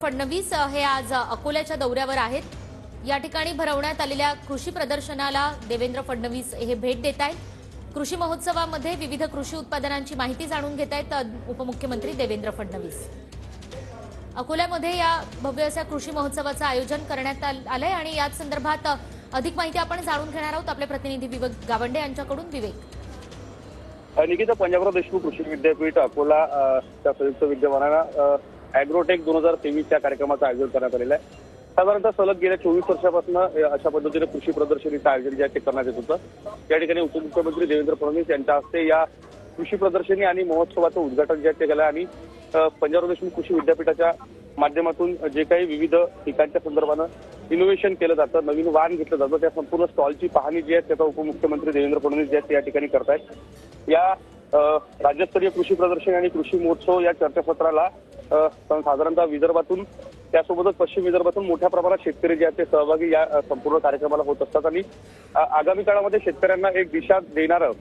फडणवीस हे आज अकोल्याच्या दौऱ्यावर आहेत। या ठिकाणी भरवण्यात आलेल्या कृषी प्रदर्शनाला देवेंद्र फडणवीस हे भेट देत आहेत। कृषी महोत्सवामध्ये विविध कृषी उत्पादनांची माहिती जाणून घेत आहेत उपमुख्यमंत्री देवेंद्र फडणवीस। अकोल्यामध्ये या भव्य अशा कृषी महोत्सवाचं आयोजन करण्यात आलंय आणि याच संदर्भात अधिक माहिती आपण जाणून घेणार आहोत आपले प्रतिनिधी विवेक गावंडे यांच्याकडून। विवेक, निकिता, पंजाबराव देशमुख कृषी विद्यापीठ अकोला च्या संयुक्त विद्यमानानं अॅग्रोटेक 2023 या कार्यक्रमाचं आयोजन करण्यात आलेलं आहे। साधारणतः सलग गेल्या 24 वर्षापासून अशा पद्धतीने कृषी प्रदर्शनीचं आयोजन जे करण्यात येत होतं। या ठिकाणी उपमुख्यमंत्री देवेंद्र फडणवीस यांच्या हस्ते या कृषी प्रदर्शनी आणि महोत्सवाचं उद्घाटन जे केलं आणि पंजाबराव देशमुख कृषी विद्यापीठाच्या माध्यमातून जे काही विविध पिकांच्या संदर्भानं इनोव्हेशन केलं जातं, नवीन वाण घेतलं जातं, त्या संपूर्ण स्टॉलची पाहणी जी आहे त्याचा उपमुख्यमंत्री देवेंद्र फडणवीस जे आहेत या ठिकाणी करतायत। या राज्यस्तरीय कृषी प्रदर्शन आणि कृषी महोत्सव या चर्चासत्राला साधारणतः विदर्भातून त्यासोबतच पश्चिम विदर्भातून मोठ्या प्रमाणात शेतकरी जे आहेत ते सहभागी या संपूर्ण कार्यक्रमाला होत असतात आणि आगामी काळामध्ये शेतकऱ्यांना एक दिशा देणारं,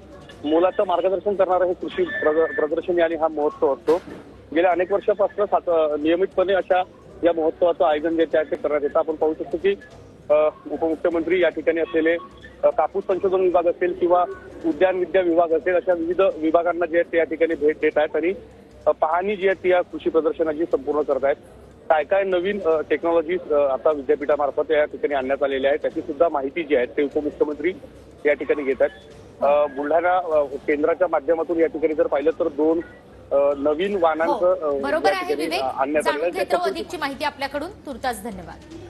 मोलाचं मार्गदर्शन करणारं हे कृषी प्रदर्शनी आणि हा महोत्सव असतो। गेल्या अनेक वर्षापासून नियमितपणे अशा या महोत्सवाचं आयोजन जे आहे ते करण्यात येतं। आपण पाहू शकतो की उपमुख्यमंत्री या ठिकाणी असलेले कापूस संशोधन विभाग असेल किंवा उद्यान विद्या विभाग असेल, अशा विविध विभागांना जे आहेत ते या ठिकाणी भेट देत आहेत आणि पाहणी जी आहे ती या कृषी प्रदर्शनाची संपूर्ण करत आहेत। काय काय नवीन टेक्नॉलॉजीज आता विद्यापीठामार्फत या ठिकाणी आणण्यात आलेल्या आहेत त्याची सुद्धा माहिती जी आहे ते उपमुख्यमंत्री या ठिकाणी घेत आहेत। बुलढाणा केंद्राच्या माध्यमातून या ठिकाणी जर पाहिलं तर 2 नवीन वाहनांचं बरोबर आहे विवेक, जाणून घेतो अधिकची माहिती आपल्याकडून। तुर्तास धन्यवाद।